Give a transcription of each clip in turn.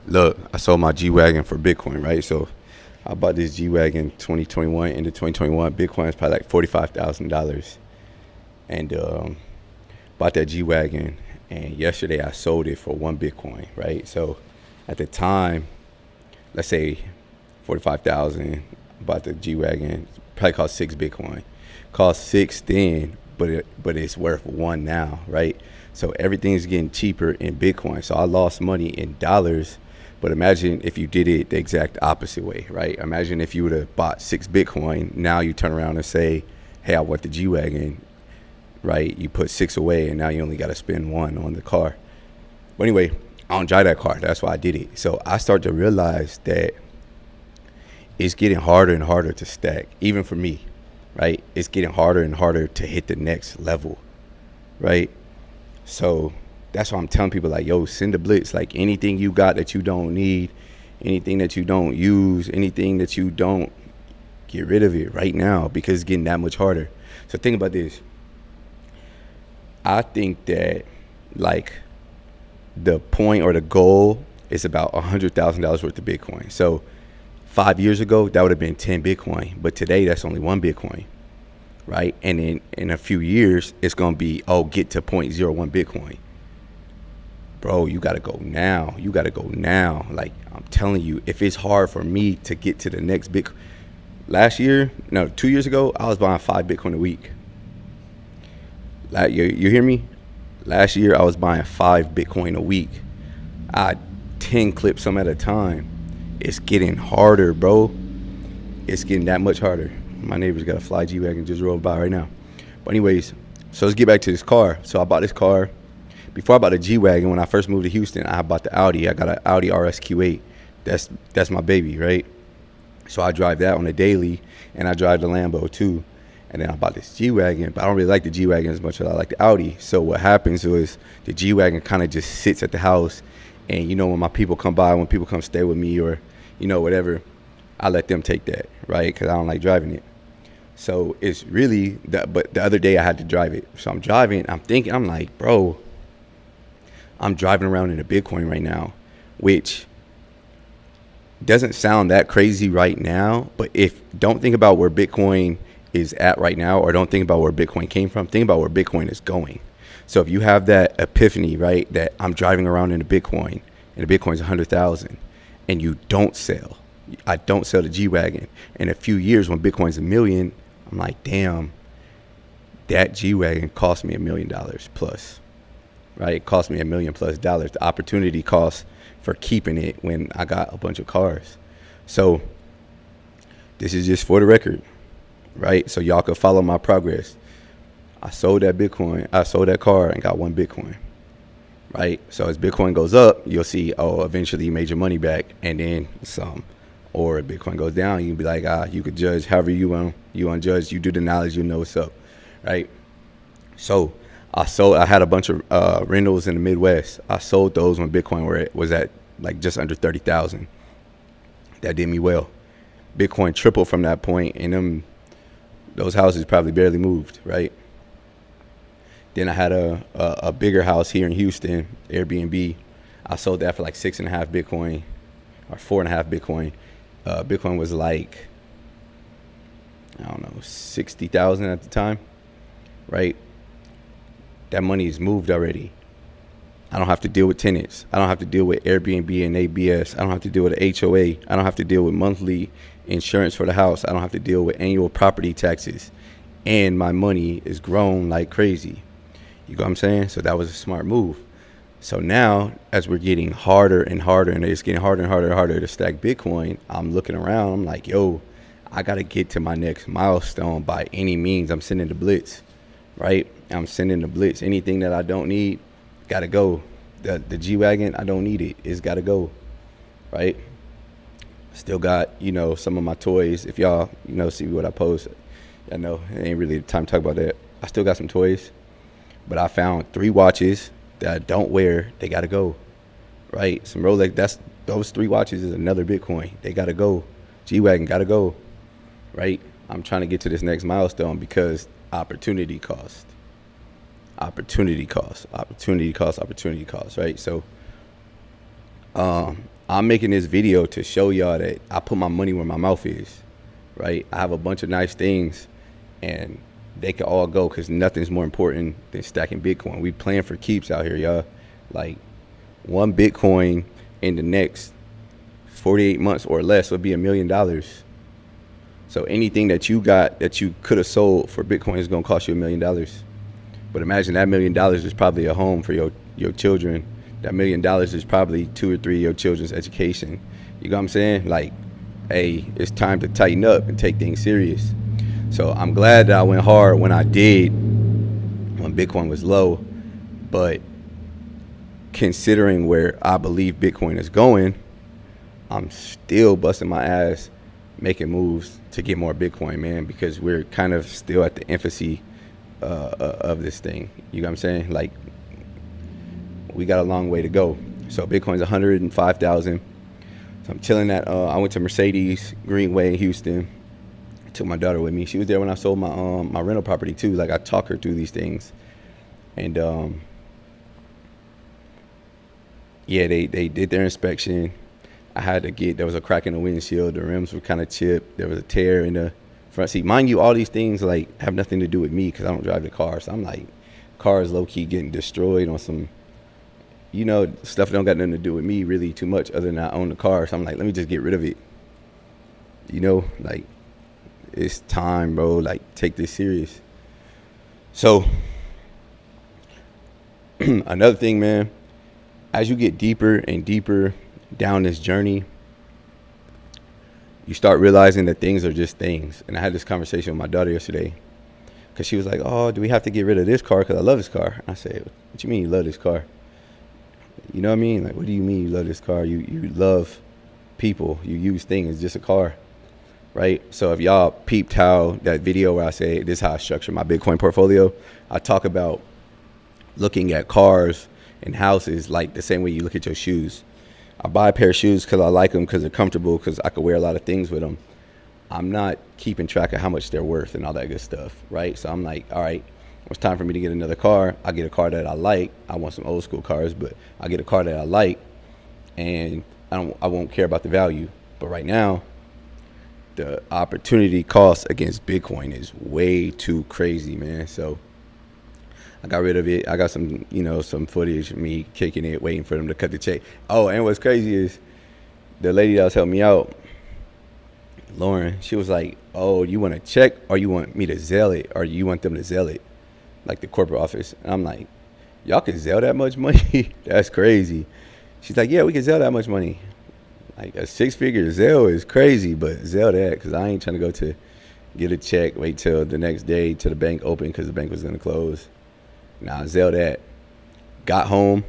Look, I sold my G Wagon for Bitcoin, right? So I bought this G Wagon 2021. Into 2021, Bitcoin is probably like $45,000, and bought that G Wagon. And yesterday I sold it for 1 Bitcoin, right? So at the time, let's say 45,000. Bought the G Wagon, probably cost 6 Bitcoin. Cost six then, but it's worth one now, right? So everything's getting cheaper in Bitcoin. So I lost money in dollars. But imagine if you did it the exact opposite way, right? Imagine if you would have bought 6 Bitcoin. Now you turn around and say, hey, I want the G Wagon, right? You put six away and now you only got to spend one on the car. But anyway, I don't drive that car. That's why I did it. So I start to realize that it's getting harder and harder to stack, even for me, right? It's getting harder and harder to hit the next level, right? So that's why I'm telling people, like, yo, send a blitz. Like, anything you got that you don't need, anything that you don't use, anything that you don't, get rid of it right now, because it's getting that much harder. So think about this. I think that, like, the point or the goal is about $100,000 worth of Bitcoin. So 5 years ago, that would have been 10 Bitcoin. But today, that's only 1 Bitcoin, right? And in a few years, it's going to be, oh, get to 0.01 Bitcoin. Bro, you got to go now. You got to go now. Like, I'm telling you, if it's hard for me to get to the next Bitcoin. Last year, no, 2 years ago, I was buying 5 Bitcoin a week. You hear me? Last year, I was buying 5 Bitcoin a week. I 10 clip some at a time. It's getting harder, bro. It's getting that much harder. My neighbor's got a fly G-Wagon just rolled by right now. But anyways, so let's get back to this car. So I bought this car. Before I bought a G-Wagon, when I first moved to Houston, I bought the Audi. I got an Audi RS Q8. That's my baby, right? So I drive that on a daily, and I drive the Lambo too. And then I bought this G-Wagon, but I don't really like the G-Wagon as much as I like the Audi. So what happens is the G-Wagon kind of just sits at the house. And, you know, when my people come by, when people come stay with me or, you know, whatever, I let them take that, right? Because I don't like driving it. So it's really, but the other day I had to drive it. So I'm driving, I'm thinking, I'm like, bro, I'm driving around in a Bitcoin right now, which doesn't sound that crazy right now. But don't think about where Bitcoin is at right now, or don't think about where Bitcoin came from. Think about where Bitcoin is going. So if you have that epiphany, right, that I'm driving around in a Bitcoin and the Bitcoin's 100,000 and you don't sell, I don't sell the G-Wagon. In a few years when Bitcoin's 1 million, I'm like, damn, that G-Wagon cost me $1 million plus, right? It cost me $1 million plus. The opportunity cost for keeping it when I got a bunch of cars. So this is just for the record, right? So y'all can follow my progress. I sold that Bitcoin. I sold that car and got 1 Bitcoin, right? So as Bitcoin goes up, you'll see, oh, eventually you made your money back and then some. Or if Bitcoin goes down, you can be like, you could judge however you want. You unjudged. You do the knowledge, you know what's up, right? So I had a bunch of rentals in the Midwest. I sold those when Bitcoin was at like just under 30,000. That did me well. Bitcoin tripled from that point, and those houses probably barely moved, right? Then I had a bigger house here in Houston, Airbnb. I sold that for like 6.5 Bitcoin or 4.5 Bitcoin. Bitcoin was like, I don't know, 60,000 at the time, right? That money's moved already. I don't have to deal with tenants. I don't have to deal with Airbnb and ABS. I don't have to deal with the HOA. I don't have to deal with monthly insurance for the house. I don't have to deal with annual property taxes. And my money is grown like crazy. You know what I'm saying? So that was a smart move. So now, as we're getting harder and harder, and it's getting harder and harder and harder to stack Bitcoin, I'm looking around. I'm like, yo, I got to get to my next milestone by any means. I'm sending the blitz, right? I'm sending the blitz. Anything that I don't need, got to go. The G-Wagon, I don't need it. It's got to go, right? Still got, some of my toys. If y'all, see what I post, I know it ain't really the time to talk about that. I still got some toys, but I found 3 watches that I don't wear. They got to go, right? Some Rolex, those 3 watches is another Bitcoin. They got to go. G-Wagon got to go, right? I'm trying to get to this next milestone because opportunity cost, right? So I'm I'm making this video to show y'all that I put my money where my mouth is, right? I have a bunch of nice things, and they can all go because nothing's more important than stacking Bitcoin. We playing for keeps out here, y'all. Like, one Bitcoin in the next 48 months or less would be $1 million. So anything that you got that you could have sold for Bitcoin is gonna cost you $1 million. But imagine that $1 million is probably a home for your children. That $1 million is probably 2 or 3 of your children's education. You know what I'm saying? Like, hey, it's time to tighten up and take things serious. So I'm glad that I went hard when I did, when Bitcoin was low. But considering where I believe Bitcoin is going, I'm still busting my ass making moves to get more Bitcoin, man, because we're kind of still at the infancy of this thing. You know what I'm saying? Like, we got a long way to go. So Bitcoin's 105,000. So I'm chilling at, I went to Mercedes Greenway in Houston. I took my daughter with me. She was there when I sold my rental property too. Like, I talk her through these things. And yeah, they did their inspection. I had to there was a crack in the windshield. The rims were kind of chipped. There was a tear in the front seat. Mind you, all these things like have nothing to do with me because I don't drive the car. So I'm like, car is low key getting destroyed on some, stuff that don't got nothing to do with me really too much other than I own the car. So I'm like, let me just get rid of it. Like, it's time, bro. Like, take this serious. So another thing, man, as you get deeper and deeper down this journey, you start realizing that things are just things. And I had this conversation with my daughter yesterday because she was like, oh, do we have to get rid of this car because I love this car? And I said, what you mean you love this car? You know what I mean? Like, what do you mean you love this car? You love people. You use things. It's just a car, right? So if y'all peeped how that video where I say this is how I structure my Bitcoin portfolio, I talk about looking at cars and houses like the same way you look at your shoes. I buy a pair of shoes because I like them, because they're comfortable, because I can wear a lot of things with them. I'm not keeping track of how much they're worth and all that good stuff, right? So I'm like, all right, it's time for me to get another car. I get a car that I like. I want some old school cars, but I get a car that I like, and I won't care about the value. But right now, the opportunity cost against Bitcoin is way too crazy, man. So I got rid of it. I got some, some footage of me kicking it, waiting for them to cut the check. Oh, and what's crazy is the lady that was helping me out, Lauren, she was like, oh, you want to check or you want me to Zelle it, or you want them to Zelle it, like the corporate office? And I'm like, y'all can Zelle that much money? That's crazy. She's like, yeah, we can Zelle that much money. Like, a 6-figure Zelle is crazy, but Zelle that, because I ain't trying to go to get a check, wait till the next day till the bank open because the bank was going to close. Nah, Zelle that. Got home,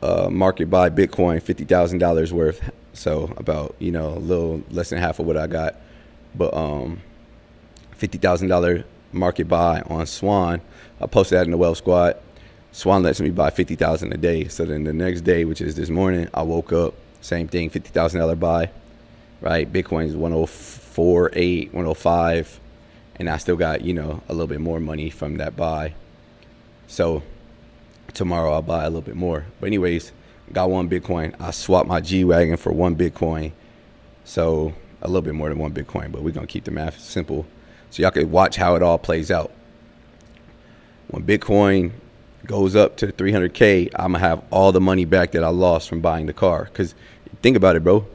market buy Bitcoin, $50,000 worth. So about, a little less than half of what I got. But $50,000 market buy on Swan. I posted that in the Wealth Squad. Swan lets me buy $50,000 a day. So then the next day, which is this morning, I woke up, same thing, $50,000 buy, right? Bitcoin's 104.8, 105. And I still got, a little bit more money from that buy. So tomorrow I'll buy a little bit more. But anyways, got one Bitcoin. I swapped my G-Wagon for one Bitcoin. So a little bit more than one Bitcoin, but we're going to keep the math simple. So y'all can watch how it all plays out. When Bitcoin goes up to 300K, I'm going to have all the money back that I lost from buying the car. Because think about it, bro.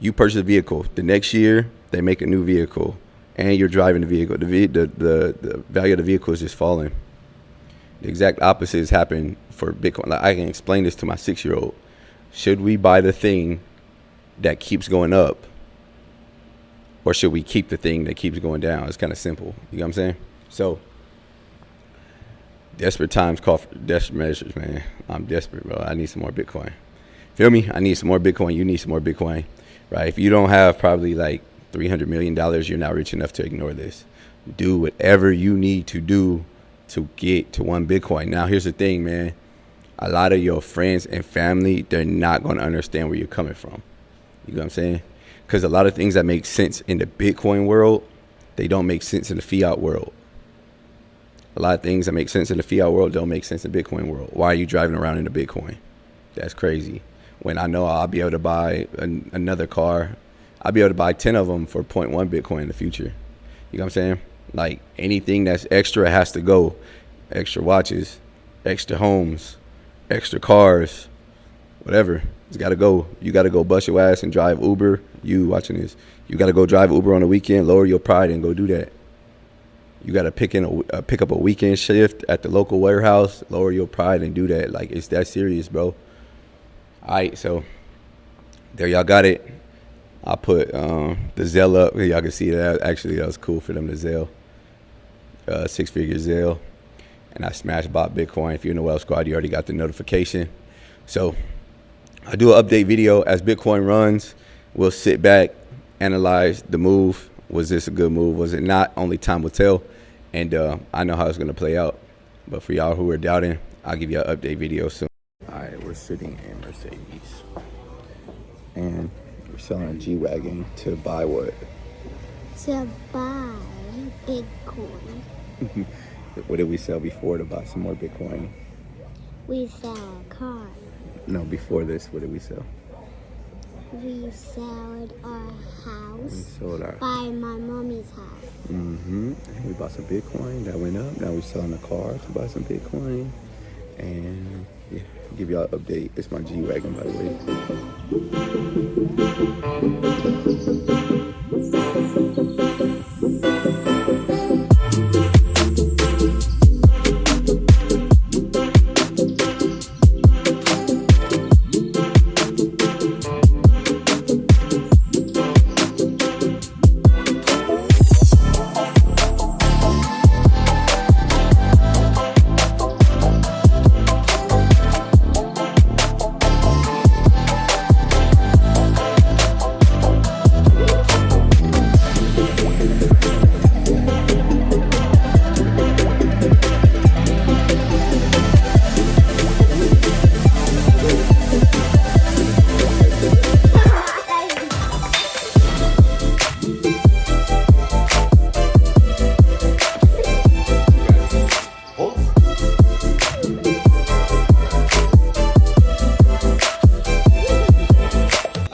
You purchase a vehicle. The next year, they make a new vehicle. And you're driving the vehicle. The value of the vehicle is just falling. The exact opposite has happened for Bitcoin. Like, I can explain this to my 6-year-old. Should we buy the thing that keeps going up, or should we keep the thing that keeps going down? It's kind of simple. You know what I'm saying? So, desperate times call for desperate measures, man. I'm desperate, bro. I need some more Bitcoin. Feel me? I need some more Bitcoin. You need some more Bitcoin, right? If you don't have probably like $300 million, you're not rich enough to ignore this. Do whatever you need to do to get to one Bitcoin. Now, here's the thing, man. A lot of your friends and family, they're not going to understand where you're coming from. You know what I'm saying? Because a lot of things that make sense in the Bitcoin world, they don't make sense in the fiat world. A lot of things that make sense in the fiat world don't make sense in the Bitcoin world. Why are you driving around in a Bitcoin? That's crazy. when I know I'll be able to buy another car. I'll be able to buy 10 of them for zero point 0.1 Bitcoin in the future. You know what I'm saying? Like anything that's extra has to go. Extra watches, extra homes, extra cars, whatever. It's got to go. You got to go bust your ass and drive Uber. You watching this. You got to go drive Uber on the weekend, lower your pride and go do that. You got to pick up a weekend shift at the local warehouse, lower your pride and do that. Like, it's that serious, bro. All right, so there y'all got it. I put the Zelle up. Y'all can see that. Actually, that was cool for them to Zelle. 6-figure Zelle. And I smash bought Bitcoin. If you're in the Well Squad, you already got the notification. So I do an update video as Bitcoin runs. We'll sit back, analyze the move. Was this a good move? Was it not? Only time will tell. And I know how it's going to play out. But for y'all who are doubting, I'll give you an update video soon. All right, we're sitting in Mercedes. And we're selling a G-Wagon to buy what? To buy Bitcoin. What did we sell before to buy some more Bitcoin? We sell a car. No, before this, what did we sell? We sold our house. We sold our... by my mommy's house. And we bought some Bitcoin. That went up. Now we're selling the car to buy some Bitcoin. And yeah, I'll give y'all an update. It's my G-Wagon, by the way.